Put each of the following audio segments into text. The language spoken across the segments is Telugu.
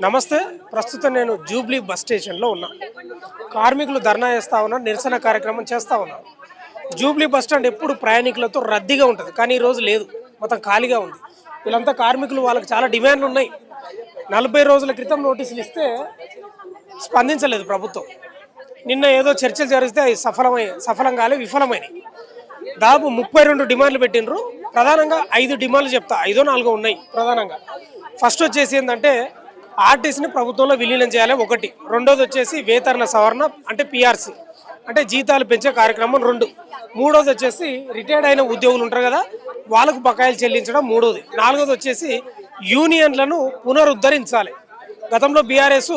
నమస్తే. ప్రస్తుతం నేను జూబ్లీ బస్ స్టేషన్లో ఉన్నా. కార్మికులు ధర్నా చేస్తూ ఉన్నారు, నిరసన కార్యక్రమం చేస్తూ ఉన్నారు. జూబ్లీ బస్ స్టాండ్ ఎప్పుడు ప్రయాణికులతో రద్దీగా ఉంటుంది, కానీ ఈరోజు లేదు, మొత్తం ఖాళీగా ఉంది. వీళ్ళంతా కార్మికులు, వాళ్ళకి చాలా డిమాండ్లు ఉన్నాయి. 40 రోజుల క్రితం నోటీసులు ఇస్తే స్పందించలేదు ప్రభుత్వం. నిన్న ఏదో చర్చలు జరిగితే అవి సఫలం కాలే, విఫలమైనవి. దాదాపు 32 డిమాండ్లు పెట్టినరు. ప్రధానంగా 5 డిమాండ్లు చెప్తా, 5-4 ఉన్నాయి ప్రధానంగా. ఫస్ట్ వచ్చేసి ఏంటంటే ఆర్టీసీని ప్రభుత్వంలో విలీనం చేయాలి ఒకటి. రెండోది వచ్చేసి వేతన సవరణ అంటే పిఆర్సీ అంటే జీతాలు పెంచే కార్యక్రమం 2. మూడోది వచ్చేసి రిటైర్డ్ అయిన ఉద్యోగులు ఉంటారు కదా, వాళ్ళకు బకాయిలు చెల్లించడం 3వది. 4వది వచ్చేసి యూనియన్లను పునరుద్ధరించాలి. గతంలో బీఆర్ఎస్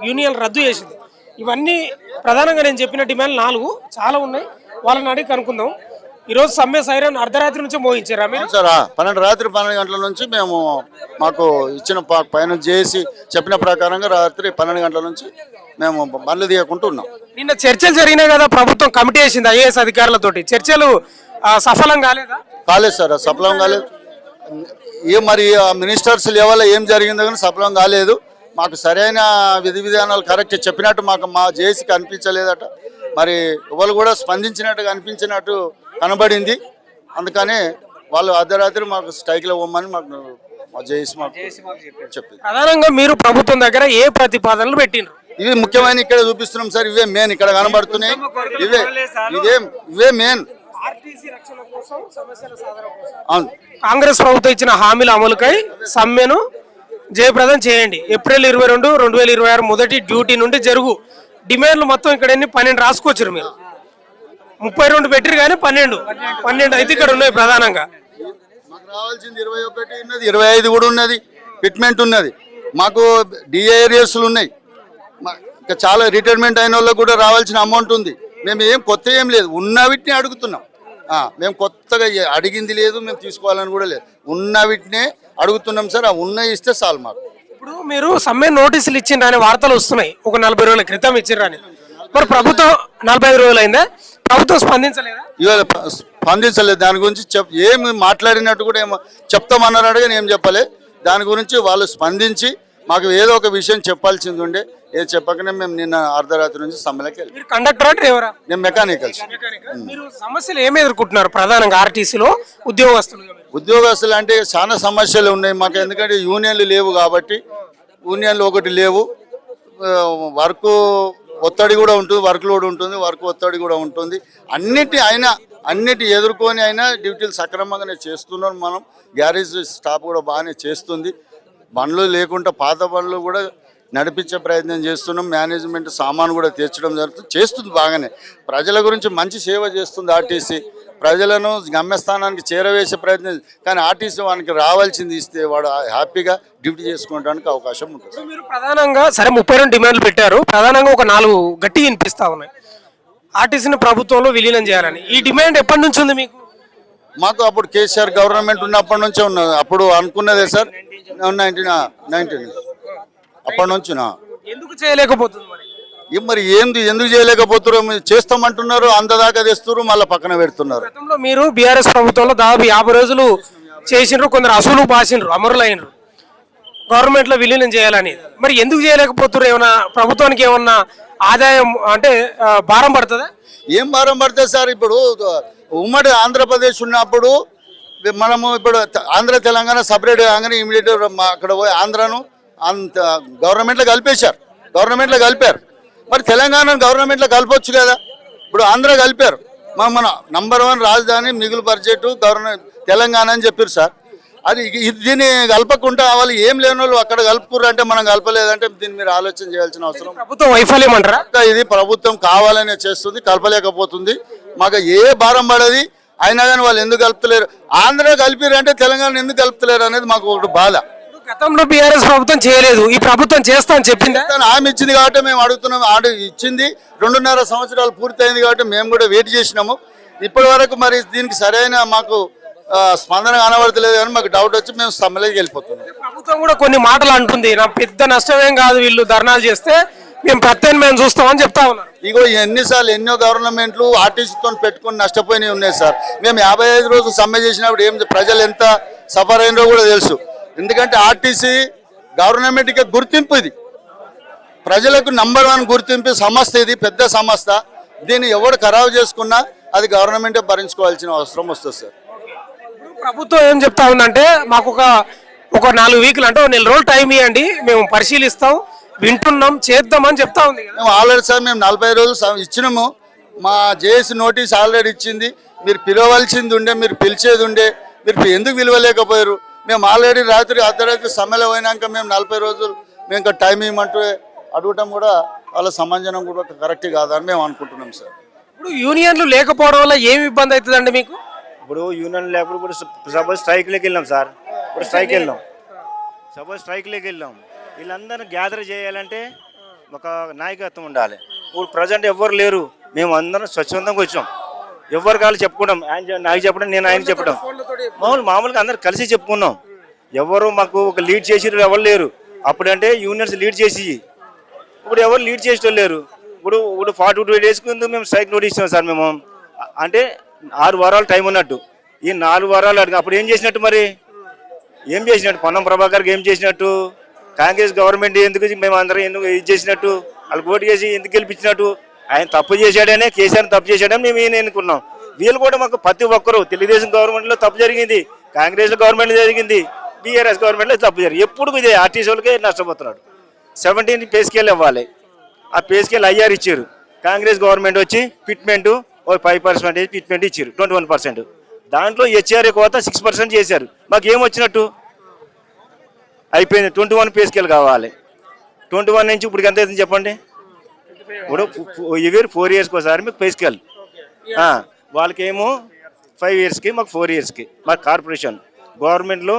యూనియన్ రద్దు చేసింది. ఇవన్నీ ప్రధానంగా నేను చెప్పిన డిమాండ్లు 4 చాలా ఉన్నాయి. వాళ్ళని అడిగి కనుక్కుందాం. ఈరోజు సమ్మె సైరన్ అర్ధరాత్రి నుంచి మోగించారా మీరు? సార్ 12 గంటల నుంచి మేము మాకు ఇచ్చిన పైన చేసి చెప్పిన ప్రకారంగా రాత్రి 12 గంటల నుంచి మేము బండ్లు తీయకుంటూ ఉన్నాం. నిన్న చర్చలు జరిగినాయి కదా, ప్రభుత్వం కమిటీ వేసింది ఐఏఎస్ అధికారులతోటి. చర్చలు సఫలం కాలేదా? కాలేదు సార్, సఫలం కాలేదు. మరి మినిస్టర్స్ లెవెల్లో ఏం జరిగిందో కానీ సఫలం కాలేదు. మాకు సరైన విధి విధానాలు కరెక్ట్ చెప్పినట్టు మా జేసీకి అనిపించలేదట. మరి ఎవరు కూడా స్పందించినట్టు అనిపించినట్టు కనబడింది. అందుకనే వాళ్ళు అర్ధరాత్రి మాకు స్ట్రైక్లో పోమని మా జేసీ మాకు చెప్పింది. ప్రధానంగా మీరు ప్రభుత్వం దగ్గర ఏ ప్రతిపాదనలు పెట్టినారు? ఇవి ముఖ్యమైన ఇక్కడ చూపిస్తున్నాం సార్. ఇవే మెయిన్ ఇక్కడ కనబడుతున్నాయి. ఇవే మెయిన్. అవును, కాంగ్రెస్ ప్రభుత్వం ఇచ్చిన హామీల అమలుకై సమ్మెను జయప్రదం చేయండి. ఏప్రిల్ 22, 2026 మొదటి డ్యూటీ నుండి జరుగు. డిమాండ్లు మొత్తం ఇక్కడ ఎన్ని 12 రాసుకోవచ్చారు మీరు. 32 పెట్టిరు కానీ 12 అయితే ఇక్కడ ఉన్నాయి. ప్రధానంగా మాకు రావాల్సింది 21 ఉన్నది, 25 కూడా ఉన్నది, ఫిట్మెంట్ ఉన్నది. మాకు డిఏ ఏరియాస్లు ఉన్నాయి. ఇంకా చాలా రిటైర్మెంట్ అయిన వాళ్ళకి కూడా రావాల్సిన అమౌంట్ ఉంది. మేము ఏం కొత్త ఏం లేదు, ఉన్న వీటిని అడుగుతున్నాం. మేము కొత్తగా అడిగింది లేదు, మేము తీసుకోవాలని కూడా లేదు. ఉన్న వీటినే అడుగుతున్నాం సార్. ఉన్నవి ఇస్తే చాలు మాకు. ఇప్పుడు మీరు సమ్మె నోటీసులు ఇచ్చిండ్రని వార్తలు వస్తున్నాయి, ఒక 40 రోజుల క్రితం ఇచ్చిండ్రని. మరి ప్రభుత్వం 45 రోజులు అయిందా? ప్రభుత్వం స్పందించలేదా? ఇవాళ స్పందించలేదు. దాని గురించి ఏమి మాట్లాడినట్టు కూడా ఏమో చెప్తామన్నారు కానీ ఏం చెప్పలే. దాని గురించి వాళ్ళు స్పందించి మాకు ఏదో ఒక విషయం చెప్పాల్సింది ఉండే. ఏది చెప్పకనే మేము నిన్న అర్ధరాత్రి నుంచి సమ్మెలోకి వెళ్ళి. కండక్టరా డ్రైవరా? నేను మెకానికల్స్. మీరు సమస్యలు ఏమి ఎదుర్కొంటున్నారు ప్రధానంగా ఆర్టీసీలో? ఉద్యోగస్తులు అంటే చాలా సమస్యలు ఉన్నాయి మాకు. ఎందుకంటే యూనియన్లు లేవు కాబట్టి. యూనియన్లు ఒకటి లేవు. వర్క్ ఒత్తిడి కూడా ఉంటుంది, వర్క్ లోడ్ ఉంటుంది, వర్క్ ఒత్తిడి కూడా ఉంటుంది. అన్నిటి ఎదుర్కొని అయినా డ్యూటీలు సక్రమంగానే చేస్తున్నాం మనం. గ్యారేజ్ స్టాఫ్ కూడా బాగానే చేస్తుంది. బండ్లు లేకుండా పాత బండ్లు కూడా నడిపించే ప్రయత్నం చేస్తున్నాం. మేనేజ్మెంట్ సామాను కూడా తెచ్చడం చేస్తుంది బాగానే. ప్రజల గురించి మంచి సేవ చేస్తుంది ఆర్టీసీ. ప్రజలను గమ్యస్థానానికి చేరవేసే ప్రయత్నం. కానీ ఆర్టీసీ వానికి రావాల్సింది ఇస్తే వాడు హ్యాపీగా డ్యూటీ చేసుకోవడానికి అవకాశం ఉంటుంది. మీరు ప్రధానంగా సరే 32 డిమాండ్లు పెట్టారు. ప్రధానంగా ఒక 4 గట్టి వినిపిస్తా ఉన్నాయి. ఆర్టీసీని ప్రభుత్వంలో విలీనం చేయాలని. ఈ డిమాండ్ ఎప్పటి నుంచి ఉంది మీకు? మాకు అప్పుడు కేసీఆర్ గవర్నమెంట్ ఉన్నప్పటి నుంచే ఉన్నది. అప్పుడు అనుకున్నదే సార్, 19 అప్పటి నుంచి. ఎందుకు చేయలేకపోతుంది మరి ఎందుకు చేయలేకపోతున్నారు? చేస్తామంటున్నారు, అంతదాకా తెస్తున్నారు, మళ్ళీ పక్కన పెడుతున్నారు. గతంలో మీరు బీఆర్ఎస్ ప్రభుత్వంలో దాదాపు 50 రోజులు చేసిండ్రు. కొందరు అసలు బాసిండ్రు, అమరులైనరు గవర్నమెంట్లో విలీనం చేయాలని. మరి ఎందుకు చేయలేకపోతున్నారు? ఏమన్నా ప్రభుత్వానికి ఏమన్నా ఆదాయం అంటే భారం పడుతుందా? ఏం భారం పడుతుంది సార్? ఇప్పుడు ఉమ్మడి ఆంధ్రప్రదేశ్ ఉన్నప్పుడు మనము ఇప్పుడు ఆంధ్ర తెలంగాణ సపరేట్ కాగానే ఇమీడియట్ అక్కడ పోయి ఆంధ్రాను గవర్నమెంట్లో కలిపారు. మరి తెలంగాణను గవర్నమెంట్లో కలపొచ్చు కదా. ఇప్పుడు ఆంధ్ర కలిపారు. మన నంబర్ 1 రాజధాని, మిగులు బడ్జెట్ తెలంగాణ అని చెప్పారు సార్. అది దీన్ని కలపకుండా వాళ్ళు ఏం లేని వాళ్ళు అక్కడ కలుపుకుర్రు అంటే మనం కలపలేదంటే దీన్ని మీరు ఆలోచన చేయాల్సిన అవసరం. ప్రభుత్వం వైఫల్యం అంటారా? ఇది ప్రభుత్వం కావాలనే చేస్తుంది, కలపలేకపోతుంది. మాకు ఏ భారం పడది. అయినా కానీ వాళ్ళు ఎందుకు కలుపుతలేరు? ఆంధ్ర కలిపారు అంటే తెలంగాణ ఎందుకు కలుపుతలేరు అనేది మాకు ఒకటి బాధ. గతంలో బీఆర్ఎస్ ప్రభుత్వం చేయలేదు, ఈ ప్రభుత్వం చేస్తా అని చెప్పింది. హామీ ఇచ్చింది కాబట్టి మేము అడుగుతున్నాం. ఇచ్చింది 2.5 సంవత్సరాలు పూర్తయింది కాబట్టి మేము కూడా వెయిట్ చేసినాము. ఇప్పటి వరకు మరి దీనికి సరైన మాకు స్పందన కనబడతలేదు కానీ మాకు డౌట్ వచ్చి మేము సమ్మెలోకి వెళ్ళిపోతున్నాం. ప్రభుత్వం కూడా కొన్ని మాటలు అంటుంది, నా పెద్ద నష్టమేం కాదు వీళ్ళు ధర్నాలు చేస్తే, మేము ప్రత్యామ్నాయం చూస్తామని చెప్తా ఉన్నారు. ఇగో ఎన్నిసార్లు ఎన్నో గవర్నమెంట్లు ఆర్టీసీతో పెట్టుకుని నష్టపోయినవి ఉన్నాయి సార్. మేము 55 రోజులు సమ్మె చేసినప్పుడు ప్రజలు ఎంత సఫర్ అయినో కూడా తెలుసు. ఎందుకంటే ఆర్టీసీ గవర్నమెంట్కి గుర్తింపు ఇది, ప్రజలకు నంబర్ 1 గుర్తింపు సంస్థ, ఇది పెద్ద సంస్థ. దీన్ని ఎవడు ఖరాబు చేసుకున్నా అది గవర్నమెంటే భరించుకోవాల్సిన అవసరం వస్తుంది సార్. ప్రభుత్వం ఏం చెప్తా ఉందంటే మాకు ఒక 4 వీకులు అంటే 1 నెల రోజులు టైం ఇవ్వండి, మేము పరిశీలిస్తాం, వింటున్నాం, చేద్దామని చెప్తా ఉంది కదా. మేము ఆల్రెడీ సార్ మేము 40 రోజులు ఇచ్చినాము. మా జేఏసీ నోటీస్ ఆల్రెడీ ఇచ్చింది. మీరు పిలవలసింది ఉండే, మీరు పిలిచేది ఉండే, మీరు ఎందుకు పిలవలేకపోయారు? మేము ఆల్రెడీ రాత్రి అర్ధరాత్రి సమ్మెలో పోయినాక మేము 40 రోజులు మేము ఇంకా టైం ఇవ్వమంటూ అడగటం కూడా వాళ్ళ సమాజం కూడా కరెక్ట్ కాదని మేము అనుకుంటున్నాం సార్. ఇప్పుడు యూనియన్లు లేకపోవడం వల్ల ఏమి ఇబ్బంది అవుతుందండి మీకు? ఇప్పుడు యూనియన్ లేకపోతే ఇప్పుడు సపోజ్ స్ట్రైక్లోకి వెళ్ళాం సార్, ఇప్పుడు స్ట్రైక్ వెళ్ళాం, సపోజ్ స్ట్రైక్లోకి వెళ్ళాం, వీళ్ళందరినీ గ్యాదర్ చేయాలంటే ఒక నాయకత్వం ఉండాలి. ఇప్పుడు ప్రజెంట్ ఎవ్వరు లేరు, మేము అందరం స్వచ్ఛందంగా వచ్చాం, ఎవరు కాళ్ళు చెప్పుకుంటాం, ఆయన నాకు చెప్పడం, నేను ఆయన చెప్పడం, మామూలుగా అందరు కలిసి చెప్పుకున్నాం. ఎవరు మాకు ఒక లీడ్ చేసి ఎవరు లేరు. అప్పుడంటే యూనియన్స్ లీడ్ చేసి, ఇప్పుడు ఎవరు లీడ్ చేసేటోళ్ళు లేరు. ఇప్పుడు 42 days ముందు మేము స్ట్రైక్ నోటీస్ ఇస్తాం సార్. మేము అంటే 6 వారాలు టైం ఉన్నట్టు, ఈ 4 వారాలు అడిగి అప్పుడు ఏం చేసినట్టు, మరి ఏం చేసినట్టు? పొన్నం ప్రభాకర్కి ఏం చేసినట్టు? కాంగ్రెస్ గవర్నమెంట్ ఎందుకు మేము అందరం ఎందుకు ఇది చేసినట్టు? వాళ్ళకి ఓటు చేసి ఎందుకు గెలిపించినట్టు? ఆయన తప్పు చేశాడనే, కేసీఆర్ తప్పు చేశాడని మేము ఈయన ఎన్నుకున్నాం. వీళ్ళు కూడా మాకు ప్రతి ఒక్కరు తెలుగుదేశం గవర్నమెంట్లో తప్పు జరిగింది, కాంగ్రెస్ గవర్నమెంట్లో జరిగింది, బీఆర్ఎస్ గవర్నమెంట్లో తప్పు జరిగింది. ఎప్పుడు ఇదే ఆర్టీసీ వాళ్ళకే నష్టపోతున్నాడు. 17 పే స్కేల్ ఇవ్వాలి, ఆ పే స్కేల్ IR ఇచ్చారు. కాంగ్రెస్ గవర్నమెంట్ వచ్చి ఫిట్మెంట్ 5% ఫిట్మెంట్ ఇచ్చారు, 21%. దాంట్లో HRA కోత 6% చేశారు. మాకు ఏమొచ్చినట్టు? అయిపోయింది. 21 పే స్కేల్ కావాలి. 21 నుంచి ఇప్పుడు ఎంత అవుతుంది చెప్పండి? ఇప్పుడు 4 yearsకి ఒకసారి మీకు పే స్కేల్, వాళ్ళకేమో 5 yearsకి, మాకు 4 yearsకి. మాకు కార్పొరేషన్ గవర్నమెంట్లో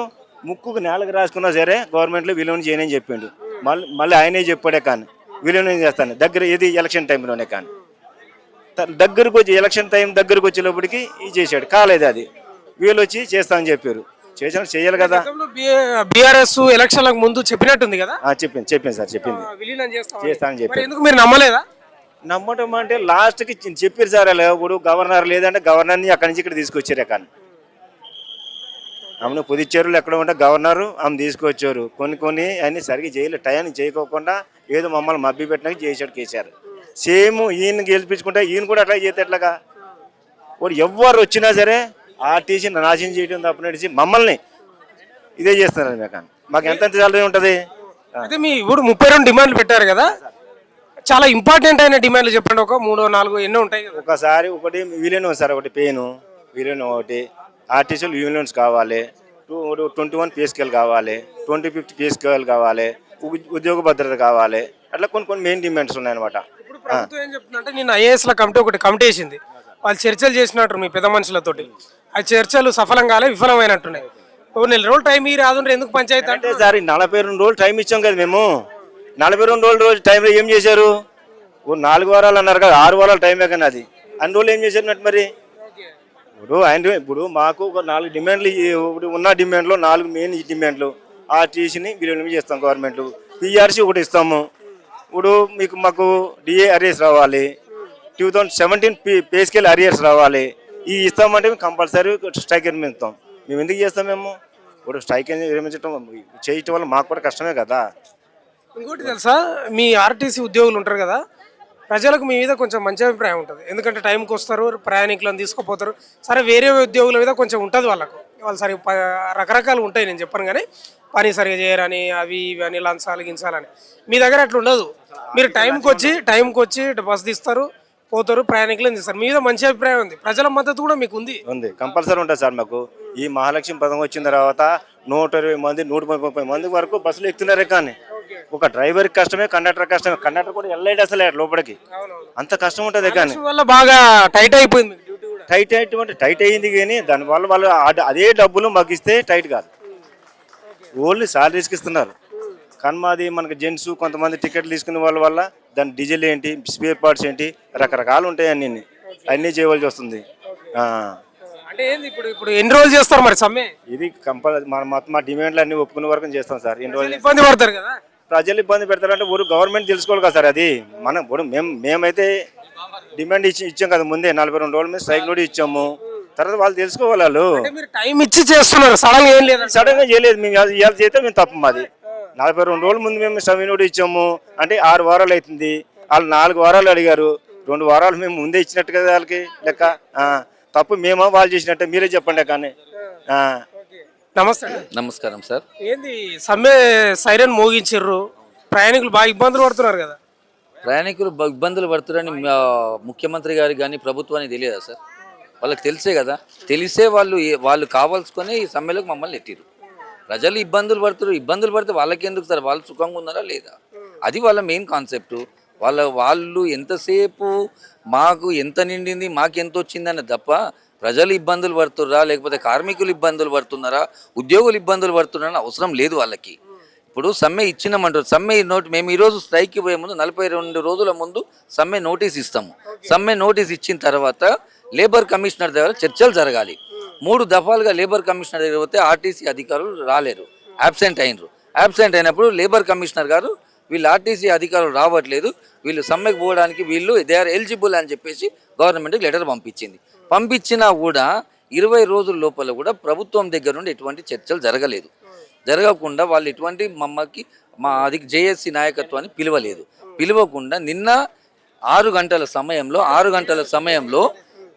ముక్కుకు నేలకు రాసుకున్నా సరే గవర్నమెంట్లో విలువను చేయనని చెప్పిండు. మళ్ళీ ఆయనే చెప్పాడే కానీ విలువను చేస్తాను దగ్గర, ఇది ఎలక్షన్ టైంలోనే. కానీ దగ్గరకు వచ్చి ఎలక్షన్ టైం దగ్గరకు వచ్చేటప్పటికి ఇది చేశాడు, కాలేదు. అది వీళ్ళు వచ్చి చేస్తామని చెప్పారు, చేయాలి కదా. బీఆర్ఎస్ ఎలక్షన్లకు ముందు చెప్పినట్టుంది కదా. చెప్పింది సార్, చెప్పింది చేస్తామని చెప్పి. ఎందుకు మీరు నమ్మలేదా? నమ్మటం అంటే లాస్ట్కి చెప్పారు సార్. అలా ఇప్పుడు గవర్నర్ లేదంటే గవర్నర్ని అక్కడి నుంచి ఇక్కడ తీసుకొచ్చారు. కానీ ఆమెను పుదుచ్చేరులో ఎక్కడ ఉంటే గవర్నరు ఆమె తీసుకొచ్చారు. కొన్ని అన్నీ సరిగ్గా చేయలేదు, టయానికి చేయకోకుండా ఏదో మమ్మల్ని మబ్బి పెట్టినాక చేసాడు కేసీఆర్. సేమ్ ఈయన గెలిపించుకుంటే ఈయన కూడా అట్లా చేస్తే ఎట్లాగా? వాడు ఎవరు వచ్చినా సరే ఆర్టీసీని నాశనం చేయడం తప్పనిసి మమ్మల్ని ఇదే చేస్తున్నారు. మాకు ఎంత సాలరీ ఉంటుంది? అయితే మీ ఇప్పుడు 32 డిమాండ్లు పెట్టారు కదా, చాలా ఇంపార్టెంట్ అయిన డిమాండ్లు చెప్పండి. ఒక 3-4 ఎన్నో ఉంటాయి కదా. ఒకసారి ఒకటి విలీనం సార్, ఒకటి పెయిన్ విలీనం, ఒకటి ఆర్టీసీలు యూనియన్స్ కావాలి, 21 పే స్కేల్ కావాలి, 2050 పే స్కేల్ కావాలి, ఉద్యోగ భద్రత కావాలి. అట్లా కొన్ని మెయిన్ డిమాండ్స్ ఉన్నాయన్నమాట. ఇప్పుడు ప్రభుత్వం ఏం చెప్తుందంటే నిన్న ఐఏఎస్ల కమిటీ ఒకటి కమిటీ వేసింది, వాళ్ళు చర్చలు చేసినట్టు మీ పెద్ద మనుషులతోటి. ఆ చర్చలు సఫలం కాలే, విఫలమైనట్టున్నాయి. 1 నెల రోజులు టైం ఈ రాదు, ఎందుకు పంచాయతీ అంటే సార్ 42 రోజులు టైం ఇచ్చాం కదా మేము. 42 రోజు టైంలో ఏం చేశారు? 4 వారాలు అన్నారు కదా, 6 వారాలు టైమే కానీ అది అన్ని రోజులు ఏం చేశారు మరి? ఇప్పుడు మాకు ఒక 4 డిమాండ్లు, ఇప్పుడు ఉన్న డిమాండ్లో 4 మెయిన్ డిమాండ్లు. ఆర్టీసీని విలీనం చేస్తాం, గవర్నమెంట్ PRC ఒకటి ఇస్తాము. ఇప్పుడు మాకు DA అరియర్స్ రావాలి, 2017 పే స్కేల్ అరియర్స్ రావాలి. ఈ ఇస్తామంటే మేము కంపల్సరీ స్ట్రైక్ నిర్మిస్తాం. మేము ఎందుకు చేస్తాం? మేము ఇప్పుడు స్ట్రైక్ చేయటం వల్ల మాకు కూడా కష్టమే కదా. ఇంకోటి తెలుసా, మీ ఆర్టీసీ ఉద్యోగులు ఉంటారు కదా, ప్రజలకు మీ మీద కొంచెం మంచి అభిప్రాయం ఉంటుంది. ఎందుకంటే టైంకి వస్తారు, ప్రయాణికులను తీసుకుపోతారు. సరే వేరే ఉద్యోగుల మీద కొంచెం ఉంటుంది వాళ్ళు సరిగ్గా రకరకాలు ఉంటాయి, నేను చెప్పను. కానీ పని సరిగా చేయరని, అవి ఇవి అని, లంచాలు గించాలని. మీ దగ్గర అట్లా ఉండదు. మీరు టైంకి వచ్చి బస్ తీస్తారు, పోతారు, ప్రయాణికులను తీస్తారు. మీ మీద మంచి అభిప్రాయం ఉంది, ప్రజల మద్దతు కూడా మీకు ఉంది. కంపల్సరీ ఉంటుంది సార్. మాకు ఈ మహాలక్ష్మి పథకం వచ్చిన తర్వాత 120 మంది 130 మంది వరకు బస్సులు ఎక్కుతున్నారే. కానీ ఒక డ్రైవర్ కష్టమే, కండక్టర్ కష్టమే. కండక్టర్ కూడా వెళ్ళలేడు అసలు లోపలికి, అంత కష్టం ఉంటుంది. కానీ వల్ల బాగా టైట్ అయిపోయింది. టైట్ అయింది, కానీ దానివల్ల వాళ్ళు అదే డబ్బులు మాకు ఇస్తే టైట్ కాదు, ఓన్లీ సాలరీస్కి ఇస్తున్నారు. కానీ మాది మనకు జెంట్స్ కొంతమంది టికెట్లు తీసుకునే వాళ్ళ వల్ల దాని డీజిల్ ఏంటి, స్పేర్ పార్ట్స్ ఏంటి, రకరకాలు ఉంటాయి. అన్నీ చేయవలసి వస్తుంది. అంటే ఇప్పుడు ఎన్ని రోజులు చేస్తారు మరి సమ్మె? ఇది కంపల్సరీ మా డిమాండ్లు అన్ని ఒప్పుకునే వరకు చేస్తాం సార్. ఎన్ని రోజులు ఇబ్బంది పడతారు కదా ప్రజలు? ఇబ్బంది పెడతారంటే ఊరు గవర్నమెంట్ తెలుసుకోవాలి కదా సార్. అది మనం ఇప్పుడు మేమైతే డిమాండ్ ఇచ్చాం కదా ముందే, 42 రోజుల మీద స్ట్రైక్ నోటీస్ ఇచ్చాము. తర్వాత వాళ్ళు తెలుసుకోవాలి. వాళ్ళు టైం ఇచ్చి చేస్తున్నారు, సడన్ గా ఏం లేదు, సడన్ గా చేయలేదు. మేము ఇవాళ చేస్తే మేము తప్పు మాది. 42 రోజుల ముందు మేము సమ్మె నోటీస్ ఇచ్చాము అంటే 6 వారాలు అవుతుంది. వాళ్ళు 4 వారాలు అడిగారు. 2 వారాలు మేము ముందే ఇచ్చినట్టు కదా వాళ్ళకి లెక్క. తప్పు మేమో వాళ్ళు చేసినట్టే మీరే చెప్పండి కానీ. నమస్తే అండి. నమస్కారం సార్. ఏంది సమ్మె సైరన్ మోగించారు, ప్రయాణికులు బాగా ఇబ్బందులు పడుతున్నారు కదా. ప్రయాణికులు ఇబ్బందులు పడుతున్నారని ముఖ్యమంత్రి గారికి కానీ ప్రభుత్వానికి తెలియదా సార్? వాళ్ళకి తెలిసే కదా. తెలిసే వాళ్ళు కావాల్సుకొని ఈ సమ్మెలోకి మమ్మల్ని ఎట్టిరు. ప్రజలు ఇబ్బందులు పడితే వాళ్ళకి ఎందుకు సార్? వాళ్ళు సుఖంగా ఉన్నారా లేదా? అది వాళ్ళ మెయిన్ కాన్సెప్ట్. వాళ్ళు ఎంతసేపు మాకు ఎంత నిండింది, మాకు ఎంత వచ్చిందని తప్ప ప్రజలు ఇబ్బందులు పడుతున్నారా లేకపోతే కార్మికులు ఇబ్బందులు పడుతున్నారా ఉద్యోగులు ఇబ్బందులు పడుతున్నారని అవసరం లేదు వాళ్ళకి. ఇప్పుడు సమ్మె ఇచ్చినామంటారు. సమ్మె మేము ఈరోజు స్ట్రైక్కి పోయే ముందు 42 రోజుల ముందు సమ్మె నోటీస్ ఇస్తాము. సమ్మె నోటీస్ ఇచ్చిన తర్వాత లేబర్ కమిషనర్ దగ్గర చర్చలు జరగాలి. 3 దఫాలుగా లేబర్ కమిషనర్ దగ్గర పోతే ఆర్టీసీ అధికారులు రాలేరు, అబ్సెంట్ అయినరు. అబ్సెంట్ అయినప్పుడు లేబర్ కమిషనర్ గారు వీళ్ళు ఆర్టీసీ అధికారులు రావట్లేదు, వీళ్ళు సమ్మెకు పోవడానికి వీళ్ళు దే ఆర్ ఎలిజిబుల్ అని చెప్పేసి గవర్నమెంట్కి లెటర్ పంపించినా కూడా 20 రోజుల లోపల కూడా ప్రభుత్వం దగ్గర నుండి ఎటువంటి చర్చలు జరగకుండా వాళ్ళు ఎటువంటి మా జేఏసీ నాయకత్వాన్ని పిలవకుండా నిన్న 6 గంటల సమయంలో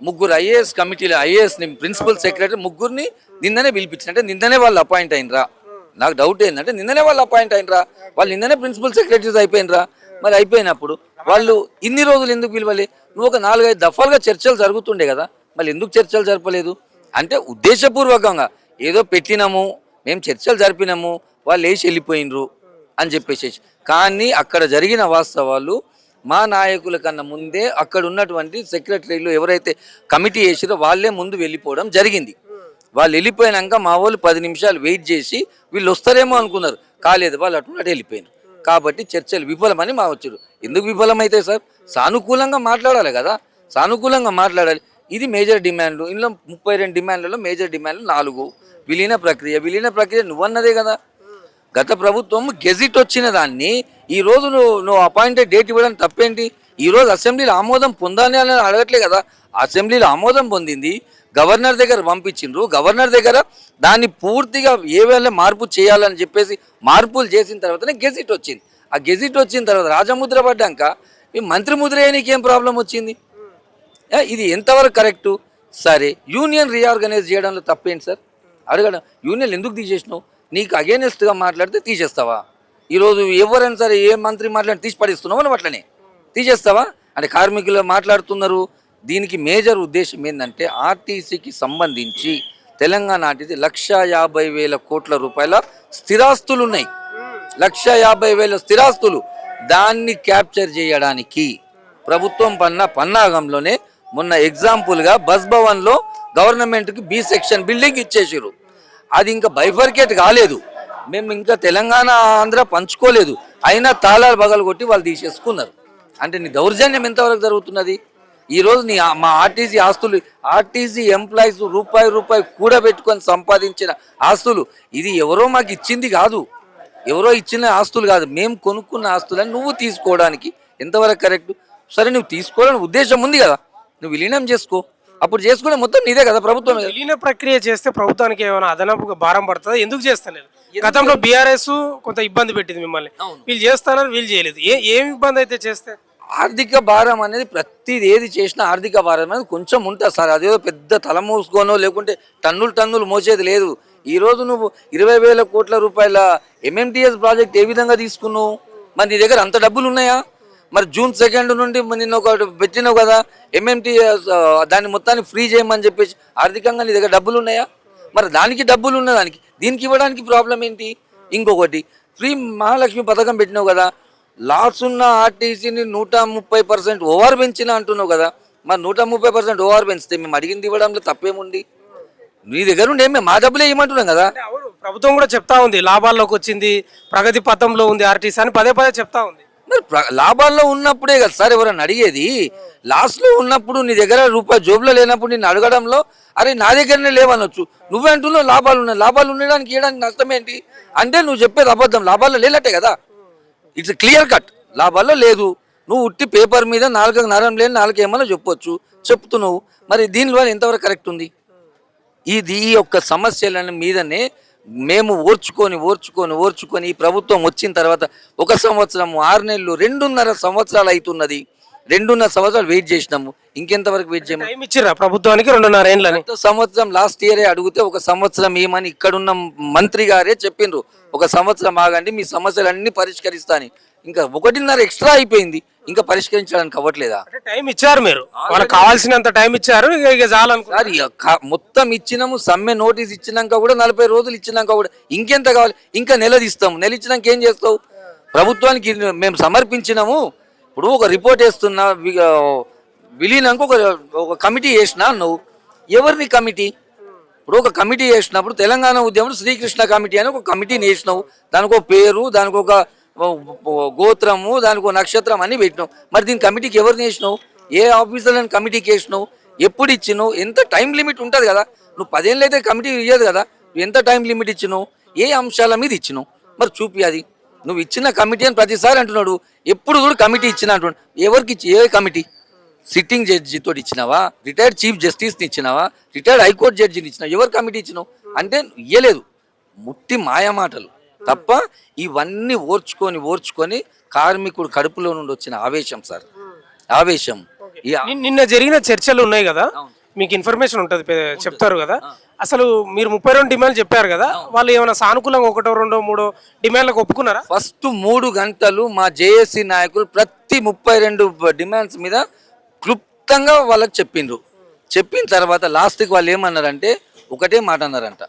3 ఐఏఎస్ కమిటీలో ఐఏఎస్ని ప్రిన్సిపల్ సెక్రటరీ 3ని నిన్ననే పిలిపించినట్టే. నిన్ననే వాళ్ళు అపాయింట్ అయినరా? నాకు డౌట్ ఏంటంటే నిన్ననే వాళ్ళు అపాయింట్ అయినరా? వాళ్ళు నిన్ననే ప్రిన్సిపల్ సెక్రటరీస్ అయిపోయినరా? మరి అయిపోయినప్పుడు వాళ్ళు ఇన్ని రోజులు ఎందుకు పిలవలే? నువ్వు ఒక 4-5 దఫాలుగా చర్చలు జరుగుతుండే కదా, మళ్ళీ ఎందుకు చర్చలు జరపలేదు? అంటే ఉద్దేశపూర్వకంగా ఏదో పెట్టినాము, మేము చర్చలు జరిపినాము, వాళ్ళు వేసి వెళ్ళిపోయినరు అని చెప్పేసి. కానీ అక్కడ జరిగిన వాస్తవాలు మా నాయకుల కన్నా ముందే అక్కడ ఉన్నటువంటి సెక్రటరీలు ఎవరైతే కమిటీ వేసారో వాళ్ళే ముందు వెళ్ళిపోవడం జరిగింది. వాళ్ళు వెళ్ళిపోయినాక మా వాళ్ళు 10 నిమిషాలు వెయిట్ చేసి వీళ్ళు వస్తారేమో అనుకున్నారు, కాలేదు, వాళ్ళు అటు వెళ్ళిపోయినారు. కాబట్టి చర్చలు విఫలమని మా వచ్చారు. ఎందుకు విఫలమైతే సార్? సానుకూలంగా మాట్లాడాలి కదా, సానుకూలంగా మాట్లాడాలి. ఇది మేజర్ డిమాండ్లు. ఇందులో 32 డిమాండ్లలో మేజర్ డిమాండ్లు 4. విలీన ప్రక్రియ నువ్వన్నదే కదా. గత ప్రభుత్వం గెజిట్ వచ్చిన దాన్ని ఈరోజు నువ్వు అపాయింటెడ్ డేట్ ఇవ్వడం తప్పేంటి? ఈరోజు అసెంబ్లీలో ఆమోదం పొందాలి అని అడగట్లే కదా. అసెంబ్లీలో ఆమోదం పొందింది, గవర్నర్ దగ్గర పంపించిండ్రు. గవర్నర్ దగ్గర దాన్ని పూర్తిగా ఏవేళ మార్పు చేయాలని చెప్పేసి మార్పులు చేసిన తర్వాతనే గెజిట్ వచ్చింది. ఆ గెజిట్ వచ్చిన తర్వాత రాజముద్ర పడ్డాక ఈ మంత్రి ముద్ర వేయడానికి ఏం ప్రాబ్లం వచ్చింది? ఇది ఎంతవరకు కరెక్టు? సరే, యూనియన్ రీఆర్గనైజ్ చేయడంలో తప్పేంటి సార్? అడగడం, యూనియన్ ఎందుకు తీసేసినావు? నీకు అగేనెస్ట్గా మాట్లాడితే తీసేస్తావా? ఈరోజు ఎవరైనా సరే ఏ మంత్రి మాట్లాడి తీసి పడిస్తున్నావు అని అట్లనే తీసేస్తావా? అంటే కార్మికులు మాట్లాడుతున్నారు. దీనికి మేజర్ ఉద్దేశం ఏంటంటే ఆర్టీసీకి సంబంధించి తెలంగాణ ఆర్టీసీ 1,50,000 కోట్ల రూపాయల స్థిరాస్తులు ఉన్నాయి. 1,50,000 స్థిరాస్తులు. దాన్ని క్యాప్చర్ చేయడానికి ప్రభుత్వం పన్నాగంలోనే మొన్న ఎగ్జాంపుల్గా బస్ భవన్లో గవర్నమెంట్కి బి సెక్షన్ బిల్డింగ్ ఇచ్చేసారు. అది ఇంకా బైఫర్కేట్ కాలేదు, మేము ఇంకా తెలంగాణ ఆంధ్ర పంచుకోలేదు, అయినా తాళాలు బగలు కొట్టి వాళ్ళు తీసేసుకున్నారు. అంటే నీ దౌర్జన్యం ఎంతవరకు జరుగుతున్నది? ఈరోజు మా ఆర్టీసీ ఆస్తులు, ఆర్టీసీ ఎంప్లాయీస్ రూపాయి కూడబెట్టుకొని సంపాదించిన ఆస్తులు, ఇది ఎవరో మాకు ఇచ్చింది కాదు, ఎవరో ఇచ్చిన ఆస్తులు కాదు, మేము కొనుక్కున్న ఆస్తులని నువ్వు తీసుకోవడానికి ఎంతవరకు కరెక్ట్? సరే, నువ్వు తీసుకోవాలని ఉద్దేశం ఉంది కదా, నువ్వు విలీనం చేసుకో, అప్పుడు చేసుకునే మొత్తం నీదే కదా ప్రభుత్వం. విలీన ప్రక్రియ చేస్తే ప్రభుత్వానికి ఏమైనా అదనపు భారం పడుతుందా? ఎందుకు చేస్తలేదు? గతంలో బీఆర్ఎస్ కొంత ఇబ్బంది పెట్టింది మిమ్మల్ని, వీళ్ళు చేస్తారని వీళ్ళు చేయలేదు. ఏం ఇబ్బంది అయితే చేస్తే? ఆర్థిక భారం అనేది ప్రతిది ఏది చేసినా ఆర్థిక భారం అనేది కొంచెం ఉంటుంది సార్. అదేదో పెద్ద తల మోసుకోనో లేకుంటే టన్నులు మోసేది లేదు. ఈరోజు నువ్వు 20,000 కోట్ల రూపాయల ఎంఎంటీఎస్ ప్రాజెక్ట్ ఏ విధంగా తీసుకున్నావు? మరి నీ దగ్గర అంత డబ్బులు ఉన్నాయా? మరి June 2 నుండి నిన్న ఒకటి పెట్టినావు కదా ఎంఎంటీఎస్, దాన్ని మొత్తాన్ని ఫ్రీ చేయమని చెప్పేసి. ఆర్థికంగా నీ దగ్గర డబ్బులు ఉన్నాయా? మరి దానికి డబ్బులు ఉన్నదానికి దీనికి ఇవ్వడానికి ప్రాబ్లం ఏంటి? ఇంకొకటి, ఫ్రీ మహాలక్ష్మి పథకం పెట్టినావు కదా, లాస్ ఉన్న ఆర్టీసీని 130% ఓవర్ పెంచినా అంటున్నావు కదా. మరి 130% ఓవర్ పెంచితే మేము అడిగింది ఇవ్వడంలో తప్పేముంది? నీ దగ్గర ఉండి ఏమే మా డబ్బులే ఇవ్వమంటున్నాం కదా. ప్రభుత్వం కూడా చెప్తా ఉంది లాభాల్లోకి వచ్చింది, ప్రగతి పథంలో ఉంది ఆర్టీసీ అని పదే చెప్తా ఉంది. మరి లాభాల్లో ఉన్నప్పుడే కదా సార్ ఎవరన్నా అడిగేది. లాస్లో ఉన్నప్పుడు నీ దగ్గర రూపాయి జోబులో లేనప్పుడు నిన్ను అడగడంలో అరే నా దగ్గరనే లేవనొచ్చు, నువ్వే అంటున్నావు లాభాలు ఉన్నాయి. లాభాలు ఉండడానికి ఇవ్వడానికి నష్టం ఏంటి అంటే నువ్వు చెప్పేది అబద్ధం, లాభాల్లో లేనట్టే కదా. ఇట్స్ క్లియర్ కట్, లాభాల్లో లేదు. నువ్వు ఉట్టి పేపర్ మీద 4 నరం లేని 4 ఏమన్నా చెప్పొచ్చు, చెప్తున్నావు. మరి దీనిలో ఎంతవరకు కరెక్ట్ ఉంది? ఈ యొక్క సమస్యల మీదనే మేము ఓర్చుకొని ఈ ప్రభుత్వం వచ్చిన తర్వాత 1 సంవత్సరం 6 నెలలు 2.5 సంవత్సరాలు అవుతున్నది. 2.5 సంవత్సరాలు వెయిట్ చేసినాము. ఇంకెంతవరకు వెయిట్ చేయము? టైం ఇచ్చిర్రా ప్రభుత్వానికి 2.5 ఏళ్ళని? గత సంవత్సరం లాస్ట్ ఇయరే అడిగితే 1 సంవత్సరం ఏమని ఇక్కడున్న మంత్రి గారే చెప్పిండ్రు. 1 సంవత్సరం ఆగండి, మీ సమస్యలన్నీ పరిష్కరిస్తాని. ఇంకా 1.5 ఎక్స్ట్రా అయిపోయింది, ఇంకా పరిష్కరించడానికి అవ్వట్లేదా? అంటే టైం ఇచ్చారు మీరు, వాళ్ళకి కావాల్సినంత టైం ఇచ్చారు, ఇక చాలనుకో. సార్ మొత్తం ఇచ్చినాము. సమ్మె నోటీస్ ఇచ్చినాక కూడా 40 రోజులు ఇచ్చినాక కూడా ఇంకెంత కావాలి? ఇంకా నెల ఇస్తాము. నెల ఇచ్చినాక ఏం చేస్తావు? ప్రభుత్వానికి మేము సమర్పించినాము. ఇప్పుడు ఒక రిపోర్ట్ వేస్తున్నా, విలీనంగా ఒక కమిటీ వేసినా నువ్వు ఎవరిని కమిటీ? ఇప్పుడు ఒక కమిటీ వేసినప్పుడు తెలంగాణ ఉద్యమంలో శ్రీకృష్ణ కమిటీ అని ఒక కమిటీని వేసినావు. దానికి ఒక పేరు, దానికి ఒక గోత్రము, దానికి ఒక నక్షత్రం అని పెట్టినావు. మరి దీని కమిటీకి ఎవరిని వేసినావు? ఏ ఆఫీసర్లను కమిటీకి వేసినావు? ఎప్పుడు ఇచ్చినావు? ఎంత టైం లిమిట్ ఉంటుంది కదా. నువ్వు 10 ఏళ్ళు అయితే కమిటీ ఇయ్యదు కదా. నువ్వు ఎంత టైం లిమిట్ ఇచ్చినావు? ఏ అంశాల మీద ఇచ్చినావు? మరి చూపి అది. నువ్వు ఇచ్చిన కమిటీ అని ప్రతిసారి అంటున్నాడు. ఎప్పుడు కూడా కమిటీ ఇచ్చిన అంటున్నాడు. ఎవరికి ఇచ్చి? ఏ కమిటీ? సిట్టింగ్ జడ్జితో ఇచ్చినావా? రిటైర్డ్ చీఫ్ జస్టిస్ని ఇచ్చినావా? రిటైర్డ్ హైకోర్టు జడ్జిని ఇచ్చినావు? ఎవరు కమిటీ ఇచ్చినావు? అంటే ఇయ్యలేదు. ముట్టి మాయమాటలు తప్ప. ఇవన్నీ ఓర్చుకొని కార్మికుడు కడుపులో నుండి వచ్చిన ఆవేశం సార్, ఆవేశం. నిన్న జరిగిన చర్చలు ఉన్నాయి కదా, మీకు ఇన్ఫర్మేషన్ ఉంటుంది, చెప్తారు కదా. అసలు మీరు 32 డిమాండ్లు చెప్పారు కదా, వాళ్ళు ఏమైనా సానుకూలంగా 1, 2, 3 డిమాండ్లకు ఒప్పుకున్నారా? ఫస్ట్ 3 గంటలు మా జేఏసీ నాయకులు ప్రతి 32 డిమాండ్స్ మీద క్లుప్తంగా వాళ్ళకి చెప్పిండ్రు. చెప్పిన తర్వాత లాస్ట్కి వాళ్ళు ఏమన్నారంటే ఒకటే మాట అన్నారంట,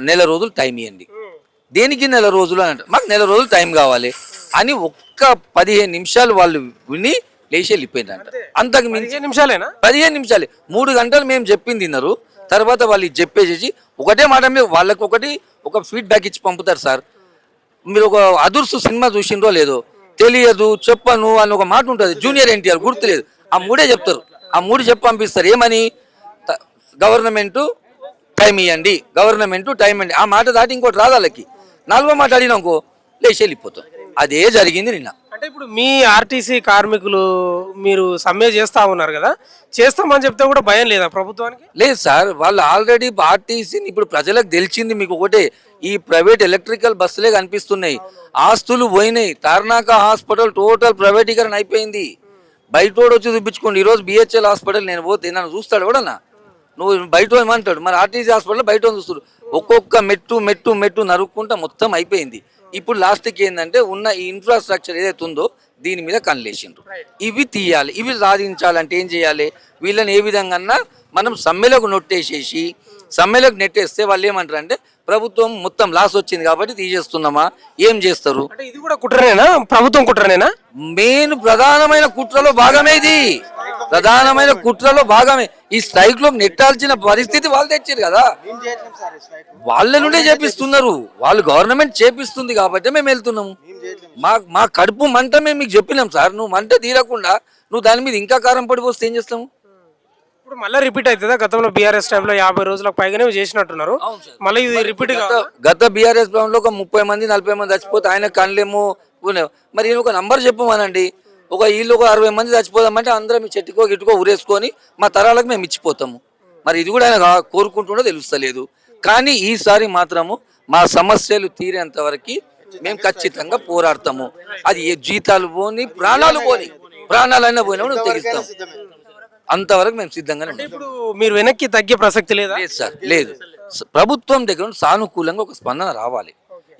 నెల రోజులు టైం ఇవ్వండి. దేనికి నెల రోజులు అని అంటారు? మాకు నెల రోజులు టైం కావాలి అని ఒక్క 15 నిమిషాలు వాళ్ళు విని లేచి వెళ్ళిపోయిందంట. అంతకు మించి 15 నిమిషాలేనా? 15 నిమిషాలే. 3 గంటలు మేము చెప్పింది తిన్నారు. తర్వాత వాళ్ళు ఇది చెప్పేసేసి ఒకటే మాట మీద వాళ్ళకి ఒక ఫీడ్బ్యాక్ ఇచ్చి పంపుతారు. సార్ మీరు ఒక అదుర్సు సినిమా చూసిండ్రో లేదో తెలియదు, చెప్పను అని ఒక మాట ఉంటుంది. జూనియర్ ఎన్టీఆర్ గుర్తులేదు. ఆ 3 చెప్తారు. ఆ 3 చెప్పి పంపిస్తారు. ఏమని? గవర్నమెంట్ టైం ఇవ్వండి, గవర్నమెంట్ టైం ఇవ్వండి. ఆ మాట దాటి ఇంకోటి రాదు వాళ్ళకి. 4వ మాట అడిగినాకో లేచి వెళ్ళిపోతాం. అదే జరిగింది నిన్న. అంటే ఇప్పుడు మీ ఆర్టీసీ కార్మికులు మీరు సమ్మె చేస్తా ఉన్నారు కదా, చేస్తామని చెప్తే కూడా భయం లేదా ప్రభుత్వానికి? లేదు సార్, వాళ్ళు ఆల్రెడీ ఆర్టీసీని ఇప్పుడు ప్రజలకు తెలిసింది. మీకు ఒకటే, ఈ ప్రైవేట్ ఎలక్ట్రికల్ బస్సులే కనిపిస్తున్నాయి. ఆస్తులు పోయినాయి. తార్నాక హాస్పిటల్ టోటల్ ప్రైవేటీకరణ అయిపోయింది. బయటోడు వచ్చి చూపించుకోండి. ఈరోజు బిహెచ్ఎల్ హాస్పిటల్ నేను పోతే నన్ను చూస్తాడు కూడా. నువ్వు బయట ఏమంటాడు? మరి ఆర్టీసీ హాస్పిటల్ బయట చూస్తాడు. ఒక్కొక్క మెట్టు నరుక్కుంటా మొత్తం అయిపోయింది. ఇప్పుడు లాస్ట్కి ఏంటంటే ఉన్న ఈ ఇన్ఫ్రాస్ట్రక్చర్ ఏదైతే ఉందో దీని మీద కన్లేసిండ్రు. ఇవి తీయాలి. ఇవి సాధించాలంటే ఏం చేయాలి? వీళ్ళని ఏ విధంగా మనం సమ్మెలకు నెట్టేస్తే వాళ్ళు ఏమంటారు అంటే ప్రభుత్వం మొత్తం లాస్ వచ్చింది కాబట్టి తీసేస్తున్నామా? ఏం చేస్తారు? అంటే ఇది కూడా కుట్రనేనా? ప్రభుత్వం కుట్రనేనా? మెయిన్ ప్రధానమైన కుట్రలో భాగమే ఇది. ప్రధానమైన కుట్రలో భాగమే. ఈ స్ట్రైక్ లో నెట్టాల్సిన పరిస్థితి వాళ్ళు తెచ్చారు కదా. వాళ్ళ నుండే చేపిస్తున్నారు. వాళ్ళు గవర్నమెంట్ చేపిస్తుంది కాబట్టి మేము వెళ్తున్నాము. మా కడుపు మంట మేము మీకు చెప్పినాం సార్. నువ్వు మంట తీరకుండా నువ్వు దాని మీద ఇంకా కారం పడిపోతే ఏం చేస్తాము? ఇప్పుడు మళ్ళీ రిపీట్ అవుతుందా? గతంలో బీఆర్ఎస్ టైంలో 50 రోజులకు పైగానే చేసినట్టున్నారు. మళ్ళీ ఇది రిపీట్. గత బీఆర్ఎస్ లో ఒక 30 మంది 40 మంది చచ్చిపోతే ఆయన కళ్ళేమో. మరి ఒక నంబర్ చెప్పమనండి. ఒక వీళ్ళు ఒక 60 మంది చచ్చిపోదామంటే అందరం మీ చెట్టుకో గిట్టుకో ఊరేసుకొని మా తరాలకు మేము ఇచ్చిపోతాము. మరి ఇది కూడా ఆయన కోరుకుంటుండో తెలుస్తలేదు. కానీ ఈసారి మాత్రము మా సమస్యలు తీరేంత వరకు మేము ఖచ్చితంగా పోరాడతాము. అది ఏ జీతాలు పోని ప్రాణాలైనా పోయినా తెగిస్తాం. అంతవరకు మేము సిద్ధంగానే ఉన్నాం. ఇప్పుడు మీరు వెనక్కి తగ్గే ప్రసక్తి లేదా? లేదు సార్, లేదు. ప్రభుత్వం దగ్గర సానుకూలంగా ఒక స్పందన రావాలి.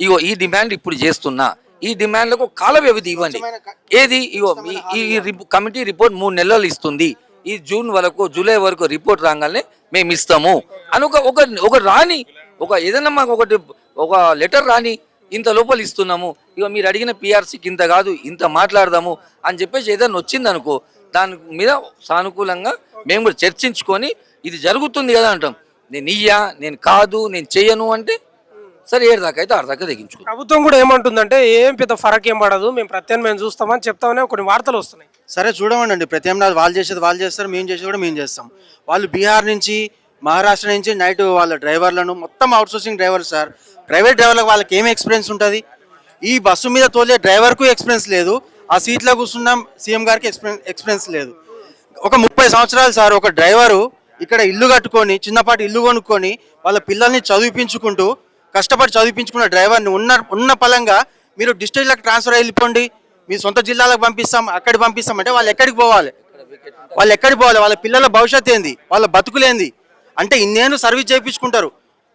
ఇగో ఈ డిమాండ్ ఇప్పుడు చేస్తున్నా, ఈ డిమాండ్లకు కాల వ్యవధి ఇవ్వండి. ఏది? ఇగో ఈ కమిటీ రిపోర్ట్ 3 నెలలు ఇస్తుంది. ఈ జూన్ వరకు జూలై వరకు రిపోర్ట్ రాగానే మేము ఇస్తాము అని ఒక రాని ఏదైనా మాకు ఒక లెటర్ రాని, ఇంత లోపల ఇస్తున్నాము, ఇక మీరు అడిగిన పిఆర్సీకి ఇంత కాదు, ఇంత మాట్లాడదాము అని చెప్పేసి ఏదైనా వచ్చింది అనుకో, దాని మీద సానుకూలంగా మేము కూడా చర్చించుకొని ఇది జరుగుతుంది కదా అంటాం. నేను కాదు, నేను చెయ్యను అంటే సరే 7 దాకా అయితే 6 దాకా తెగించుకో. ప్రభుత్వం కూడా ఏమంటుందంటే ఏం పెద్ద ఫరక్ ఏం పడదు, మేము ప్రత్యామ్నాయం చూస్తామని చెప్తామని కొన్ని వార్తలు వస్తున్నాయి. సరే చూడమండి, ప్రత్యామ్నాయాలు వాళ్ళు చేసేది వాళ్ళు చేస్తారు, మేము చేసేది కూడా మేము చేస్తాం. వాళ్ళు బీహార్ నుంచి మహారాష్ట్ర నుంచి నైట్ వాళ్ళ డ్రైవర్లను మొత్తం అవుట్సోర్సింగ్ డ్రైవర్లు సార్. ప్రైవేట్ డ్రైవర్లకు వాళ్ళకి ఏం ఎక్స్పీరియన్స్ ఉంటుంది? ఈ బస్సు మీద తోలే డ్రైవర్కు ఎక్స్పీరియన్స్ లేదు, ఆ సీట్లో కూర్చున్నాం సీఎం గారికి ఎక్స్పీరియన్స్ లేదు. ఒక 30 సంవత్సరాలు సార్ ఒక డ్రైవరు ఇక్కడ ఇల్లు కట్టుకొని చిన్నపాటి ఇల్లు కొనుక్కొని వాళ్ళ పిల్లల్ని చదివించుకుంటూ కష్టపడి చదివించుకున్న డ్రైవర్ని ఉన్న పలంగా మీరు డిస్ట్రిక్ట్లకు ట్రాన్స్ఫర్ వెళ్ళిపోండి, మీ సొంత జిల్లాలకు పంపిస్తాం, అక్కడికి పంపిస్తాం అంటే వాళ్ళు ఎక్కడికి పోవాలి? వాళ్ళ పిల్లల భవిష్యత్తు ఏంది, వాళ్ళ బతుకులేంది? అంటే ఇన్నేళ్ళు సర్వీస్ చేయించుకుంటారు,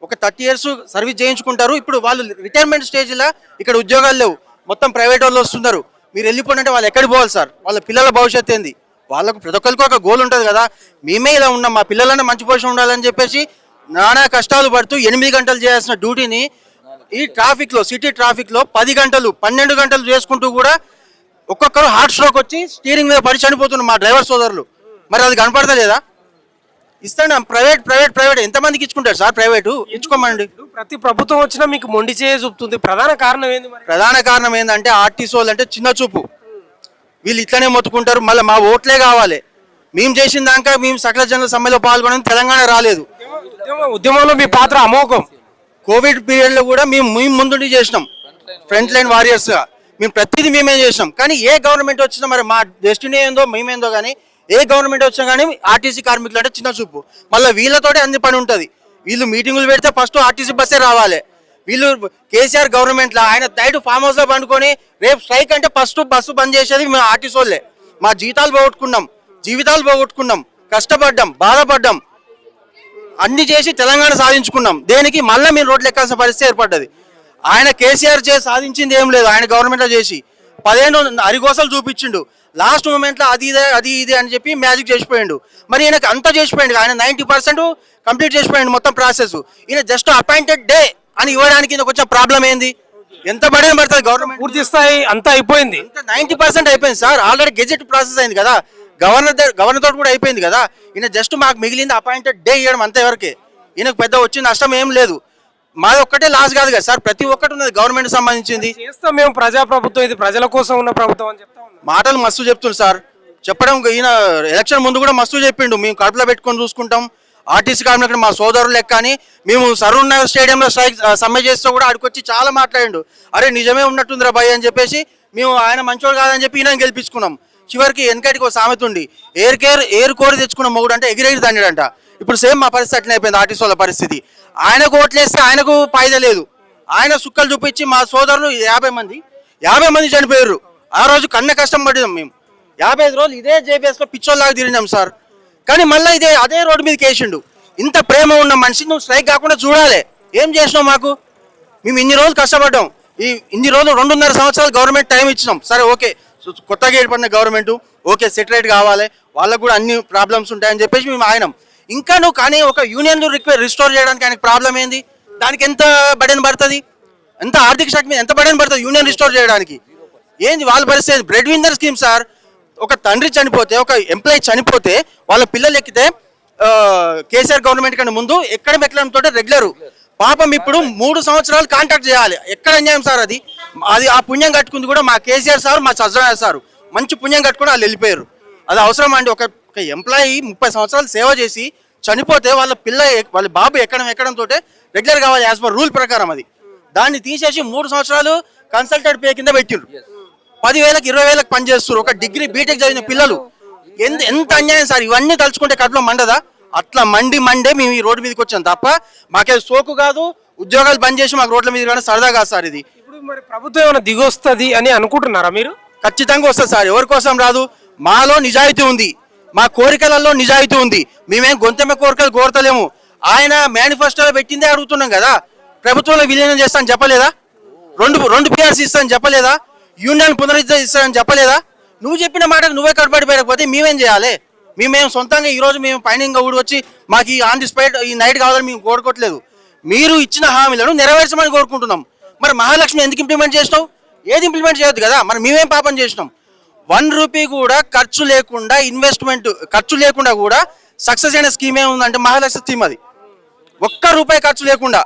ఒక 30 years సర్వీస్ చేయించుకుంటారు. ఇప్పుడు వాళ్ళు రిటైర్మెంట్ స్టేజ్లో ఇక్కడ ఉద్యోగాలు లేవు, మొత్తం ప్రైవేట్ వాళ్ళు వస్తున్నారు. మీరు వెళ్ళిపోండి అంటే వాళ్ళు ఎక్కడికి పోవాలి సార్? వాళ్ళ పిల్లల భవిష్యత్తు ఏంది? వాళ్ళకు ప్రతి ఒక్కరికి ఒక గోల్ ఉంటుంది కదా, మేమే ఇలా ఉన్నాం, మా పిల్లలన్నా మంచి పొజిషన్ ఉండాలని చెప్పేసి నానా కష్టాలు పడుతూ 8 గంటలు చేయాల్సిన డ్యూటీని ఈ ట్రాఫిక్లో, సిటీ ట్రాఫిక్లో 10 గంటలు 12 గంటలు చేసుకుంటూ కూడా ఒక్కొక్కరు హార్ట్ స్ట్రోక్ వచ్చి స్టీరింగ్ మీద పడి చనిపోతున్నారు మా డ్రైవర్ సోదరులు. మరి అది కనపడతలేదా? ఇస్తాను. ప్రైవేట్ ఎంతమందికి ఇచ్చుకుంటారు సార్? ప్రైవేటు ఇచ్చుకోమండి. ప్రతి ప్రభుత్వం వచ్చినా మీకు మొండి చేయ చూపుతుంది. ప్రధాన కారణం ఏంది మరి? ప్రధాన కారణం ఏంటంటే ఆర్టీసీ వాళ్ళు అంటే చిన్న చూపు, వీళ్ళు ఇట్లనే మొత్తుకుంటారు, మళ్ళీ మా ఓట్లే కావాలి. మేము చేసిన దాకా మేము సకల జనుల సమ్మెలో పాల్గొనడం తెలంగాణ రాలేదు. ఉద్యమంలో మీ పాత్ర అమోఘం. కోవిడ్ పీరియడ్లో కూడా మేము ముందుండి చేసినాం, ఫ్రంట్ లైన్ వారియర్స్గా మేము ప్రతిదీ మేమే చేసినాం. కానీ ఏ గవర్నమెంట్ వచ్చినా మరి మా డెస్టినీ ఏందో మేమేందో కానీ ఏ గవర్నమెంట్ వచ్చినా కానీ ఆర్టీసీ కార్మికులు అంటే చిన్న చూపు. మళ్ళీ వీళ్ళతోటే అన్ని పని ఉంటుంది. వీళ్ళు మీటింగులు పెడితే ఫస్ట్ ఆర్టీసీ బస్సే రావాలి. వీళ్ళు కేసీఆర్ గవర్నమెంట్లో ఆయన నైట్ ఫామ్ హౌస్లో పండుకొని రేపు స్ట్రైక్ అంటే ఫస్ట్ బస్సు బంద్ చేసేది మేము ఆర్టీసీ వాళ్ళే. మా జీవితాలు పోగొట్టుకున్నాం, కష్టపడ్డాం, బాధపడ్డాం, అన్ని చేసి తెలంగాణ సాధించుకున్నాం. దేనికి మళ్ళీ మీరు రోడ్లు ఎక్కాల్సిన పరిస్థితి ఏర్పడ్డది. ఆయన కేసీఆర్ చేసి సాధించింది ఏం లేదు. ఆయన గవర్నమెంట్లో చేసి 15 అరిగోసలు చూపించిండు. లాస్ట్ మూమెంట్లో అది ఇదే అని చెప్పి మ్యాజిక్ చేసిపోయిండు. మరి ఈయనకు అంతా చేసిపోయింది, ఆయన 90% కంప్లీట్ చేసిపోయిండు మొత్తం ప్రాసెస్. ఈయన జస్ట్ అపాయింటెడ్ డే అని ఇవ్వడానికి ఈయనకు వచ్చే ప్రాబ్లం ఏంది? ఎంత బడే పడుతుంది గవర్నమెంట్? పూర్తి స్థాయి అంతా అయిపోయింది, 90% అయిపోయింది సార్. ఆల్రెడీ గెజెట్ ప్రాసెస్ అయింది కదా, గవర్నర్ తోటి కూడా అయిపోయింది కదా. ఈయన జస్ట్ మాకు మిగిలింది అపాయింటెడ్ డే ఇవ్వడం అంతవరకే. ఈయనకు పెద్ద వచ్చిన నష్టం ఏం లేదు. మాది ఒక్కటే లాస్ కాదు కదా సార్, ప్రతి ఒక్కటి ఉన్నది గవర్నమెంట్ సంబంధించింది. చేస్తాం మేము ప్రజాప్రభుత్వం, ఇది ప్రజల కోసం ఉన్న ప్రభుత్వం అని చెప్తా ఉన్నాం. మాటలు మస్తు చెప్తుంది సార్, చెప్పడం. ఈయన ఎలక్షన్ ముందు కూడా మస్తు చెప్పిండు, మేము కడుపులో పెట్టుకొని చూసుకుంటాం ఆర్టీసీ కార్మికులు మా సోదరులు లెక్క అని. మేము సరూర్ నగర్ స్టేడియంలో సమ్మె చేస్తూ కూడా ఆడికొచ్చి చాలా మాట్లాడిండు. అరే నిజమే ఉన్నట్టుందిరా భయ్ అని చెప్పేసి మేము ఆయన మంచోడు కాదని చెప్పి ఈయన గెలిపించుకున్నాం. చివరికి వెనకటికి ఒక సామెత ఉంది, ఏరు కోరి తెచ్చుకున్న మొగుడు అంటే ఎగిరెగిరి తండ్రిడంట. ఇప్పుడు సేమ్ మా పరిస్థితి అట్లనే అయిపోయింది ఆర్టీసీ వాళ్ళ పరిస్థితి. ఆయనకు ఓట్లేస్తే ఆయనకు ఫాయిదా లేదు. ఆయన సుక్కలు చూపించి మా సోదరులు 50 మంది చనిపోయారు. ఆ రోజు కన్న కష్టం పడినాం మేము. 55 రోజులు ఇదే జేబీఎస్లో పిచ్చోళ్ళలాగా తిరిగినాం సార్. కానీ మళ్ళీ అదే రోడ్డు మీదకి వేసిండు. ఇంత ప్రేమ ఉన్న మనిషి నువ్వు స్ట్రైక్ కాకుండా చూడాలి. ఏం చేసినావు మాకు? మేము ఇన్ని రోజులు కష్టపడ్డాం, ఇన్ని రోజులు 2.5 సంవత్సరాలు గవర్నమెంట్ టైం ఇచ్చినాం. సరే ఓకే, కొత్తగా ఏర్పడిన గవర్నమెంట్ ఓకే సెటిలైట్ కావాలి, వాళ్ళకు కూడా అన్ని ప్రాబ్లమ్స్ ఉంటాయని చెప్పేసి మేము ఆయనం. ఇంకా నువ్వు కానీ ఒక యూనియన్ రిస్టోర్ చేయడానికి ఆయనకు ప్రాబ్లం ఏంది? దానికి ఎంత బడెన్ పడుతుంది? ఎంత ఆర్థిక శాఖ మీద ఎంత బడెన్ పడుతుంది యూనియన్ రిస్టోర్ చేయడానికి? ఏంది వాళ్ళ పరిస్థితి? Bread winner scheme sir. ఒక తండ్రి చనిపోతే, ఒక ఎంప్లాయీ చనిపోతే వాళ్ళ పిల్లలు ఎక్కితే కేసీఆర్ గవర్నమెంట్ కన్నా ముందు ఎక్కడంతో రెగ్యులర్ పాపం ఇప్పుడు 3 సంవత్సరాలు కాంటాక్ట్ చేయాలి. ఎక్కడ అన్యాయం సార్ అది? ఆ పుణ్యం కట్టుకుంది కూడా మా కేసీఆర్ సార్, మా సజ్జనాయ సార్ మంచి పుణ్యం కట్టుకుని వాళ్ళు వెళ్ళిపోయారు. అది అవసరం అండి? ఒక ఎంప్లాయీ 30 సంవత్సరాలు సేవ చేసి చనిపోతే వాళ్ళ బాబు ఎక్కడంతో రెగ్యులర్ కావాలి యాజ్ పర్ రూల్ ప్రకారం. అది దాన్ని తీసేసి 3 సంవత్సరాలు కన్సల్టెంట్ పే కింద పెట్టిండ్రు. 10,000 20,000 పనిచేస్తారు ఒక డిగ్రీ బీటెక్ చదివిన పిల్లలు. ఎంత అన్యాయం సార్! ఇవన్నీ తలుచుకుంటే కడుపులో మండదా? అట్లా మండే మేము ఈ రోడ్డు మీదకి వచ్చాం తప్ప మాకే సోకు కాదు. ఉద్యోగాలు బంద్ చేసి మాకు రోడ్ల మీద కానీ సరదా కాదు సార్ ఇది. ఇప్పుడు మరి ప్రభుత్వం ఏమైనా దిగొస్తుంది అని అనుకుంటున్నారా మీరు? ఖచ్చితంగా వస్తుంది సార్. ఎవరి కోసం రాదు? మాలో నిజాయితీ ఉంది, మా కోరికలలో నిజాయితీ ఉంది. మేమేం గొంతెమ్మ కోరికలు కోరతలేము. ఆయన మేనిఫెస్టోలో పెట్టిందే అడుగుతున్నాం కదా. ప్రభుత్వంలో విలీనం చేస్తాను చెప్పలేదా? రెండు పిఆర్సీ ఇస్తాను చెప్పలేదా? యూనియన్ పునరుద్ధరిస్తానని చెప్పలేదా? నువ్వు చెప్పిన మాటకు నువ్వే కట్టుబడి పెరగకపోతే మేమేం చేయాలి? మేమేం సొంతంగా ఈరోజు మేము పైన ఊడి వచ్చి మాకు ఈ ఆన్ ది స్పాట్ ఈ నైట్ కావాలని మేము కోరుకోవట్లేదు. మీరు ఇచ్చిన హామీలను నెరవేర్చమని కోరుకుంటున్నాం. మరి మహాలక్ష్మి ఎందుకు ఇంప్లిమెంట్ చేసినావు? ఏది ఇంప్లిమెంట్ చేయొద్దు కదా. మరి మేమేం పాపం చేసినాం? 1 రూపీ కూడా ఖర్చు లేకుండా, ఇన్వెస్ట్మెంట్ ఖర్చు లేకుండా కూడా సక్సెస్ అయిన స్కీమ్ ఏముందంటే మహాలక్ష్మి స్కీమ్. అది 1 రూపాయి ఖర్చు లేకుండా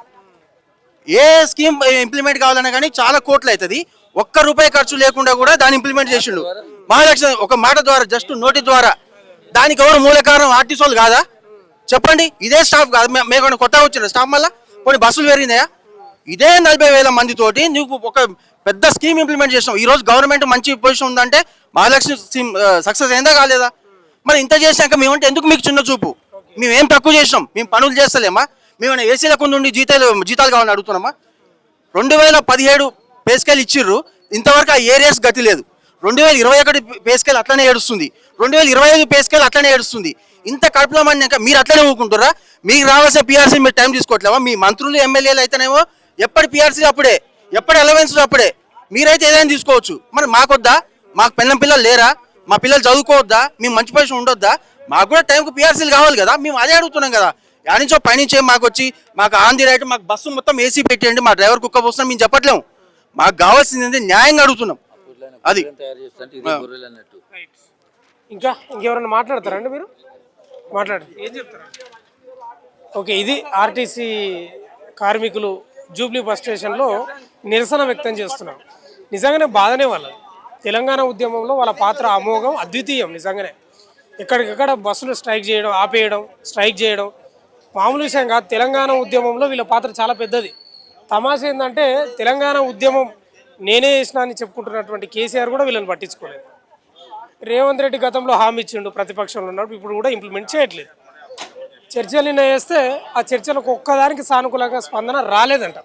ఏ స్కీమ్ ఇంప్లిమెంట్ కావాలన్నా కానీ చాలా కోట్లు అవుతుంది. 1 రూపాయి ఖర్చు లేకుండా కూడా దాన్ని ఇంప్లిమెంట్ చేసిండు మహాలక్ష్మి ఒక మాట ద్వారా, జస్ట్ నోటి ద్వారా. దానికి ఎవరు మూల కారణం? ఆర్టీసీ వాళ్ళు కాదా? చెప్పండి. ఇదే స్టాఫ్ కాదు మేము కొత్తగా వచ్చిన స్టాఫ్ మళ్ళీ కొన్ని బస్సులు పెరిగినాయా? ఇదే 40,000 మందితోటి నువ్వు ఒక పెద్ద స్కీమ్ ఇంప్లిమెంట్ చేసినావు. ఈరోజు గవర్నమెంట్ మంచి పొజిషన్ ఉందంటే మహాలక్ష్మి స్కీమ్ సక్సెస్ అయిందా కాలేదా? మరి ఇంత చేశాక మేమంటే ఎందుకు మీకు చిన్న చూపు? మేమేం తక్కువ చేసినాం? మేము పనులు చేస్తలేమా? మేము ఏసీల కింద ఉండి జీతాలు కావాలని అడుగుతున్నామా? 2017 పే స్కేల్ ఇచ్చిర్రు, ఇంతవరకు ఆ ఏరియాస్ గతి లేదు. 2021 పే స్కేల్ అట్లనే ఏడుస్తుంది, 2025 పే స్కేల్ అట్లనే ఏడుస్తుంది. ఇంత కడుపులో మందినాక మీరు అట్లనే ఊరుకుంటారా? మీకు రావాల్సిన పిఆర్సీ మీరు టైం తీసుకోవట్లేవా? మీ మంత్రులు ఎమ్మెల్యేలు అయితేనేమో ఎప్పటి పిఆర్సీ అప్పుడే, ఎప్పటి అలవెన్స్ అప్పుడే. మీరైతే ఏదైనా తీసుకోవచ్చు, మరి మాకొద్దా? మాకు పెళ్ళం పిల్లలు లేరా? మా పిల్లలు చదువుకోవద్దా? మేము మంచి పొజిషన్ ఉండొద్దా? మాకు కూడా టైంకు పిఆర్సీలు కావాలి కదా. మేము అదే అడుగుతున్నాం కదా. యానించో పైనుంచే మాకు వచ్చి మాకు ఆన్ ది రైట్ మాకు బస్సు మొత్తం ఏసీ పెట్టండి, మా డ్రైవర్ కుక్క పోస్తున్నాం మేము చెప్పట్లేము. మాకు కావాల్సింది ఏంటి? న్యాయంగా అడుగుతున్నాం. అది తయారు చేస్తుంటే ఇదే గొర్రెలు అన్నట్టు. ఇంకా ఇంకెవరైనా మాట్లాడతారండి మీరు? మాట్లాడండి, ఏం చెప్తారా? ఓకే, ఇది ఆర్టీసీ కార్మికులు జూబ్లీ బస్ స్టేషన్లో నిరసన వ్యక్తం చేస్తున్నారు. నిజంగానే బాధనే వాళ్ళది. తెలంగాణ ఉద్యమంలో వాళ్ళ పాత్ర అమోఘం, అద్వితీయం. నిజంగానే ఎక్కడికక్కడ బస్సులు స్ట్రైక్ చేయడం, ఆపేయడం, స్ట్రైక్ చేయడం మామూలు విషయం కాదు. తెలంగాణ ఉద్యమంలో వీళ్ళ పాత్ర చాలా పెద్దది. తమాషా ఏంటంటే తెలంగాణ ఉద్యమం నేనే చేసిన అని చెప్పుకుంటున్నటువంటి కేసీఆర్ కూడా వీళ్ళని పట్టించుకోలేదు. రేవంత్ రెడ్డి గతంలో హామీ ఇచ్చిండు ప్రతిపక్షంలో ఉన్నప్పుడు, ఇప్పుడు కూడా ఇంప్లిమెంట్ చేయట్లేదు. చర్చలు నిన్న వేస్తే ఆ చర్చలకు ఒక్కదానికి సానుకూలంగా స్పందన రాలేదంట.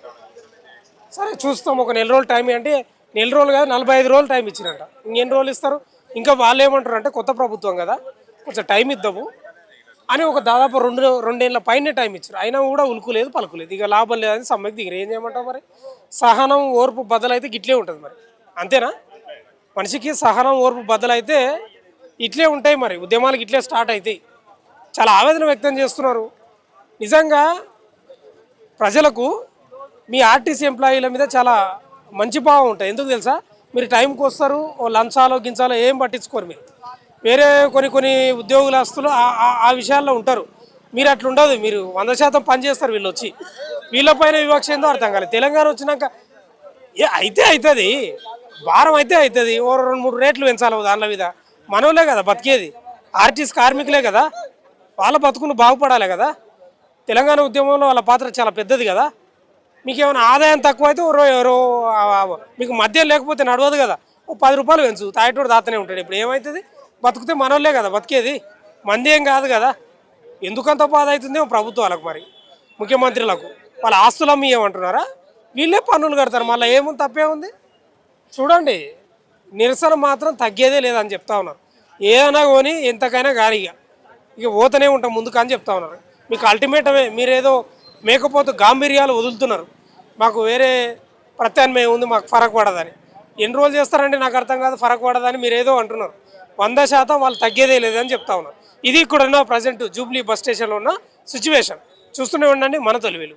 సరే చూస్తాం, ఒక నెల రోజులు టైం అంటే నెల రోజులు కాదు 45 రోజులు టైం ఇచ్చినట్ట. ఇంకెన్ని రోజులు ఇస్తారు? ఇంకా వాళ్ళు ఏమంటారు అంటే కొత్త ప్రభుత్వం కదా కొంచెం టైం ఇద్దాము అని ఒక దాదాపు రెండేళ్ల పైనే టైం ఇచ్చారు. అయినా కూడా ఉలుకులేదు పలుకులేదు. ఇక లాభం లేదని సమ్మెకి దిగరు. ఏం చేయమంటావు మరి? సహనం ఓర్పు బద్దలైతే గిట్లే ఉంటుంది మరి, అంతేనా? మనిషికి సహనం ఓర్పు బద్దలైతే ఇట్లే ఉంటాయి మరి, ఉద్యమాలకు ఇట్లే స్టార్ట్ అవుతాయి. చాలా ఆవేదన వ్యక్తం చేస్తున్నారు. నిజంగా ప్రజలకు మీ ఆర్టీసీ ఎంప్లాయీల మీద చాలా మంచి భావం ఉంటాయి. ఎందుకు తెలుసా? మీరు టైంకి వస్తారు, ఓ లంచాలో గించాలో ఏం పట్టించుకోరు. మీరు వేరే కొన్ని ఉద్యోగులస్తులు ఆ విషయాల్లో ఉంటారు. మీరు అట్లా ఉండదు. మీరు 100% పని చేస్తారు. వీళ్ళు వచ్చి వీళ్ళపైన వివక్ష ఏందో అర్థం కాలేదు. తెలంగాణ వచ్చినాక అయితే అవుతుంది, భారం అయితే అవుతుంది. ఓ 2-3 రేట్లు పెంచాలి దానిల మీద. మనోళ్ళే కదా బతికేది, ఆర్టీసీ కార్మికులే కదా, వాళ్ళ బతుకులు బాగుపడాలి కదా. తెలంగాణ ఉద్యమంలో వాళ్ళ పాత్ర చాలా పెద్దది కదా. మీకు ఏమైనా ఆదాయం తక్కువ అయితే మీకు మద్యం లేకపోతే నడవదు కదా, ఓ 10 రూపాయలు పెంచు, తాగేటోడు దాతనే ఉంటాడు. ఇప్పుడు ఏమవుతుంది? బతుకుతే మనోళ్ళే కదా బతికేది, మంది ఏం కాదు కదా. ఎందుకంత బాధ అవుతుందేమో ప్రభుత్వాలకు, మరి ముఖ్యమంత్రులకు. వాళ్ళ ఆస్తులు అమ్మి ఏమంటున్నారా? వీళ్ళే పన్నులు కడతారు. మళ్ళీ ఏముంది, తప్పే ఉంది? చూడండి, నిరసన మాత్రం తగ్గేదే లేదని చెప్తా ఉన్నారు. ఏదైనా కొని ఎంతకైనా కానీ ఇక పోతూనే ఉంటాం ముందుకు అని చెప్తా ఉన్నారు. మీకు అల్టిమేటమే. మీరేదో మేకపోతు గాంభీర్యాలు వదులుతున్నారు. మాకు వేరే ప్రత్యామ్నాయం ఉంది, మాకు ఫరక్ పడదని. ఎన్ని రోజులు చేస్తారంటే నాకు అర్థం కాదు. ఫరక్ పడదని మీరు ఏదో అంటున్నారు. 100% వాళ్ళు తగ్గేదే లేదని చెప్తా ఉన్నారు. ఇది ఇక్కడ ఉన్న ప్రజెంట్ జూబ్లీ బస్ స్టేషన్లో ఉన్న సిచ్యువేషన్. చూస్తూనే ఉండండి మన తొలి వెలుగు.